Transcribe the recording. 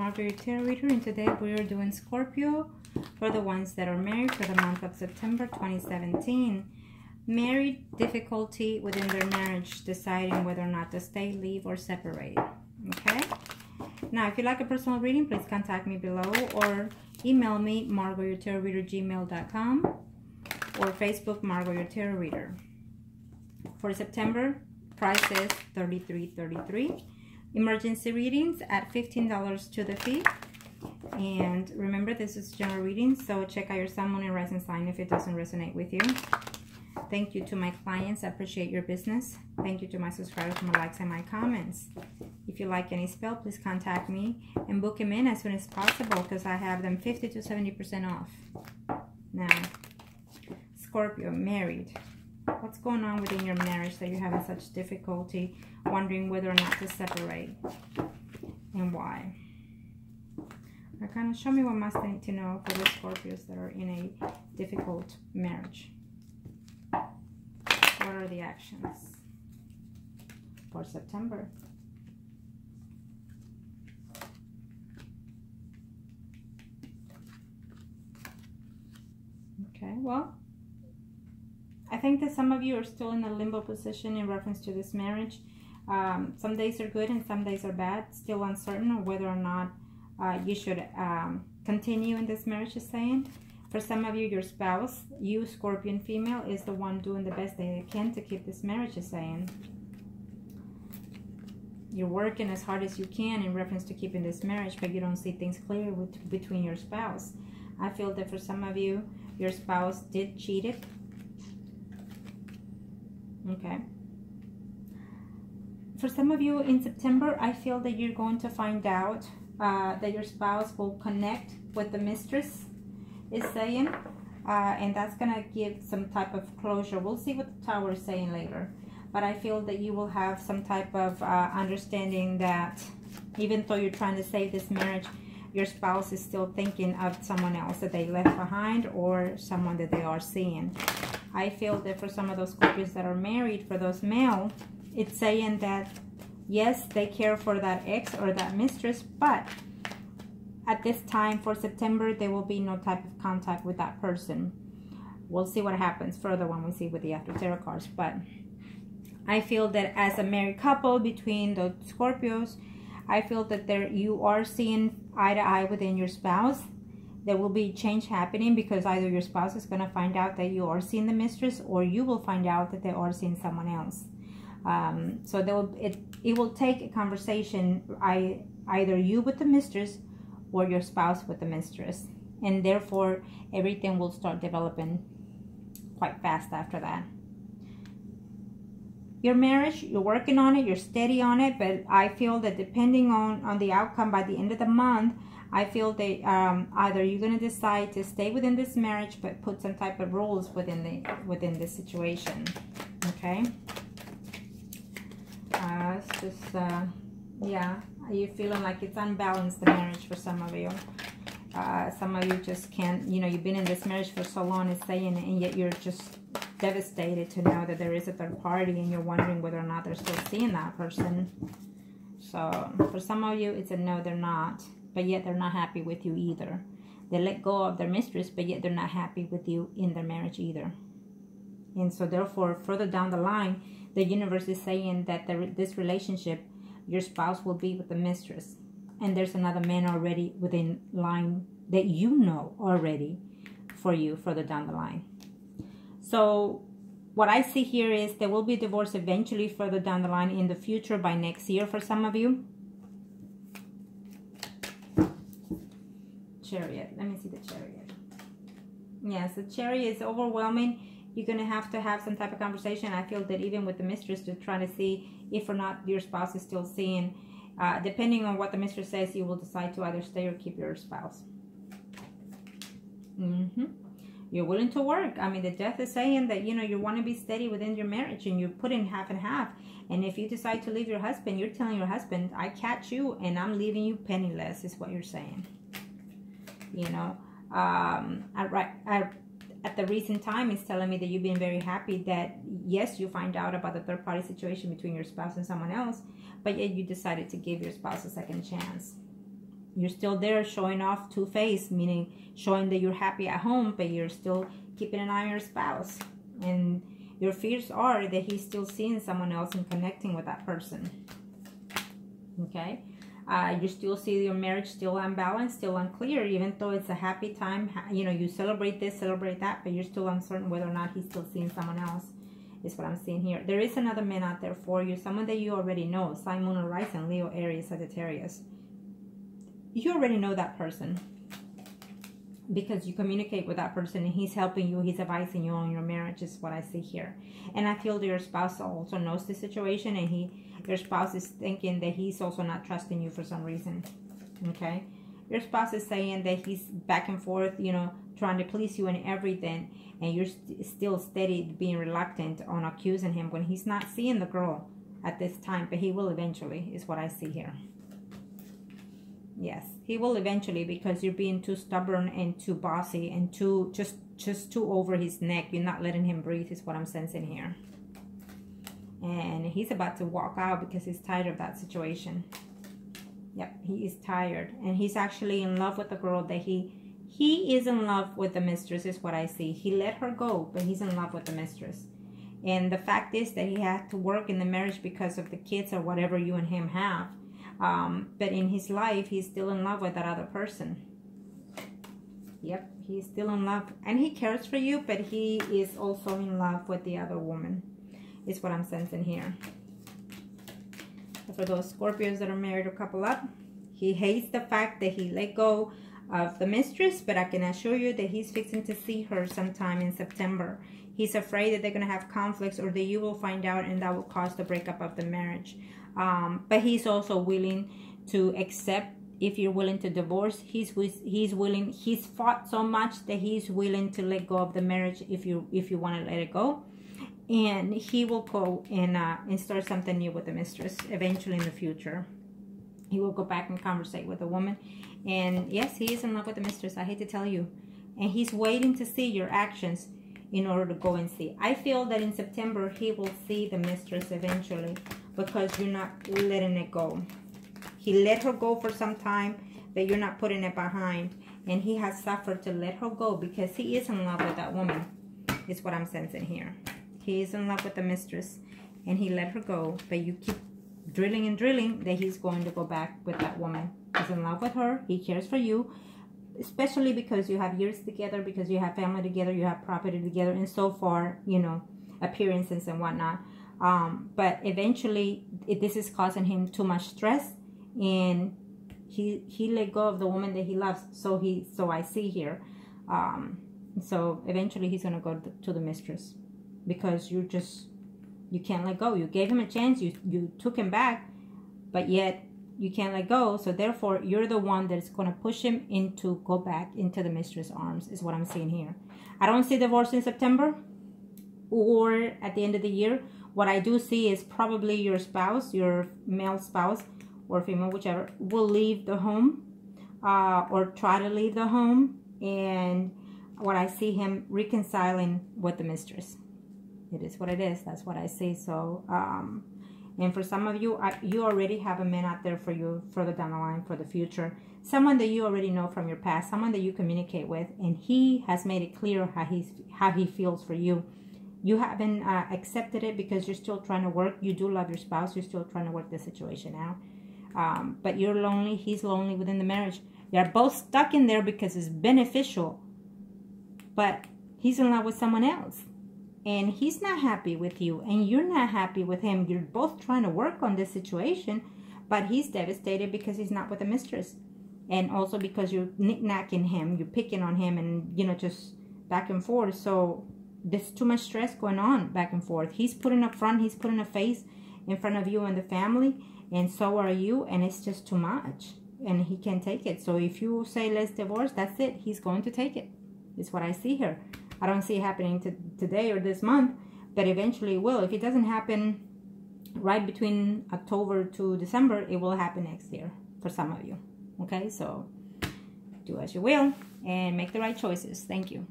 Margo, your tarot reader, and today we are doing Scorpio for the ones that are married for the month of September 2017. Married, difficulty within their marriage, deciding whether or not to stay, leave, or separate. Okay? Now, if you'd like a personal reading, please contact me below or email me, margourtarotreader@gmail.com, or Facebook, Margo, your tarot reader. For September, price is $33.33. Emergency readings at $15 to the fee. And remember, this is general reading, so check out your sun, moon, and rising sign if it doesn't resonate with you. Thank you to my clients. I appreciate your business. Thank you to my subscribers for my likes and my comments. If you like any spell, please contact me and book them in as soon as possible because I have them 50 to 70% off. Now, Scorpio, married. What's going on within your marriage that you're having such difficulty, wondering whether or not to separate, and why? Kind of show me what must I need to know for the Scorpios that are in a difficult marriage. What are the actions for September? Okay, well, I think that some of you are still in a limbo position in reference to this marriage. Some days are good and some days are bad. Still uncertain of whether or not you should continue in this marriage, is saying. For some of you, your spouse, you Scorpion female, is the one doing the best they can to keep this marriage, is saying. You're working as hard as you can in reference to keeping this marriage, but you don't see things clear between your spouse. I feel that for some of you, your spouse did cheat it. Okay. For some of you in September, I feel that you're going to find out that your spouse will connect with the mistress, is saying, and that's going to give some type of closure. We'll see what the Tower is saying later, but I feel that you will have some type of understanding that even though you're trying to save this marriage, your spouse is still thinking of someone else that they left behind or someone that they are seeing. I feel that for some of those Scorpios that are married, for those male, it's saying that yes, they care for that ex or that mistress, but at this time for September, there will be no type of contact with that person. We'll see what happens further when we see with the After Tarot cards. But I feel that as a married couple between the Scorpios, I feel that you are seeing eye to eye within your spouse. There will be change happening because either your spouse is going to find out that you are seeing the mistress, or you will find out that they are seeing someone else. So it will take a conversation, either you with the mistress or your spouse with the mistress, and therefore everything will start developing quite fast after that. Your marriage, you're working on it, you're steady on it, but I feel that depending on the outcome by the end of the month, I feel that either you're going to decide to stay within this marriage but put some type of rules within the situation. Okay. It's just, yeah, you're feeling like it's unbalanced, the marriage, for some of you. Some of you just can't, you've been in this marriage for so long, it's saying, and yet you're just devastated to know that there is a third party and you're wondering whether or not they're still seeing that person. So for some of you, it's a no, they're not, but yet they're not happy with you either. They let go of their mistress, but yet they're not happy with you in their marriage either. And so therefore, further down the line, the universe is saying that this relationship, your spouse will be with the mistress. And there's another man already within line that you know already for you further down the line. So what I see here is there will be a divorce eventually further down the line in the future by next year for some of you. Chariot. Let me see the Chariot. Yes, the Chariot is overwhelming. You're going to have some type of conversation. I feel that even with the mistress, to try to see if or not your spouse is still seeing. Depending on what the mistress says, you will decide to either stay or keep your spouse. You're willing to work. I mean, the Death is saying that, you want to be steady within your marriage and you put in half and half. And if you decide to leave your husband, you're telling your husband, I catch you and I'm leaving you penniless, is what you're saying. At the recent time, it's telling me that you've been very happy that, yes, you find out about the third party situation between your spouse and someone else, but yet you decided to give your spouse a second chance. you're still there showing off two-faced, meaning showing that you're happy at home, but you're still keeping an eye on your spouse. And your fears are that he's still seeing someone else and connecting with that person. Okay? You still see your marriage still unbalanced, still unclear, even though it's a happy time. You know, you celebrate this, celebrate that, but you're still uncertain whether or not he's still seeing someone else, is what I'm seeing here. There is another man out there for you, someone that you already know, Sun, Moon, or Rising, Leo, Aries, Sagittarius. You already know that person because you communicate with that person and he's helping you, he's advising you on your marriage, is what I see here. And I feel that your spouse also knows the situation, and your spouse is thinking that he's also not trusting you for some reason. Okay? Your spouse is saying that he's back and forth, you know, trying to please you and everything, and you're still steady being reluctant on accusing him when he's not seeing the girl at this time, but he will eventually, is what I see here. Yes, he will eventually, because you're being too stubborn and too bossy and too just too over his neck. You're not letting him breathe, is what I'm sensing here. And he's about to walk out because he's tired of that situation. Yep, he is tired, and he's actually in love with the girl that he is in love with the mistress, is what I see. He let her go, but he's in love with the mistress. And the fact is that he had to work in the marriage because of the kids or whatever you and him have. But in his life, he's still in love with that other person. Yep, he's still in love. And he cares for you, but he is also in love with the other woman, is what I'm sensing here. For those Scorpios that are married or couple up, he hates the fact that he let go of the mistress, but I can assure you that he's fixing to see her sometime in September. He's afraid that they're going to have conflicts, or that you will find out, and that will cause the breakup of the marriage. But he's also willing to accept, if you're willing to divorce, he's willing. He's fought so much that he's willing to let go of the marriage if you want to let it go. And he will go and start something new with the mistress eventually in the future. He will go back and conversate with the woman. And yes, he is in love with the mistress. I hate to tell you. And he's waiting to see your actions in order to go and see. I feel that in September, he will see the mistress eventually, because you're not letting it go. He let her go for some time, but you're not putting it behind. And he has suffered to let her go because he is in love with that woman, is what I'm sensing here. He is in love with the mistress, and he let her go, but you keep drilling and drilling that he's going to go back with that woman. He's in love with her. He cares for you, especially because you have years together, because you have family together, you have property together, and so far, you know, appearances and whatnot. But eventually, this is causing him too much stress, and he let go of the woman that he loves. So I see here. So eventually, he's gonna go to the mistress, because you can't let go. You gave him a chance. You took him back, but yet you can't let go. So therefore, you're the one that's going to push him into go back into the mistress' arms, is what I'm seeing here. I don't see divorce in September or at the end of the year. What I do see is probably your spouse, your male spouse or female, whichever, will leave the home or try to leave the home. And what I see him reconciling with the mistress. It is what it is. That's what I see. So, and for some of you, you already have a man out there for you further down the line for the future. Someone that you already know from your past, someone that you communicate with, and he has made it clear how he feels for you. You haven't accepted it because you're still trying to work. You do love your spouse. You're still trying to work the situation out. But you're lonely. He's lonely within the marriage. They're both stuck in there because it's beneficial. But he's in love with someone else. And he's not happy with you, and you're not happy with him. You're both trying to work on this situation, but he's devastated because he's not with the mistress. And also because you're knick-knacking him, you're picking on him, and, you know, just back and forth. So there's too much stress going on back and forth. He's putting up front, he's putting a face in front of you and the family, and so are you, and it's just too much. And he can't take it. So if you say, let's divorce, that's it. He's going to take it. It's what I see here. I don't see it happening today or this month, but eventually it will. If it doesn't happen right between October to December, it will happen next year for some of you. Okay, so do as you will and make the right choices. Thank you.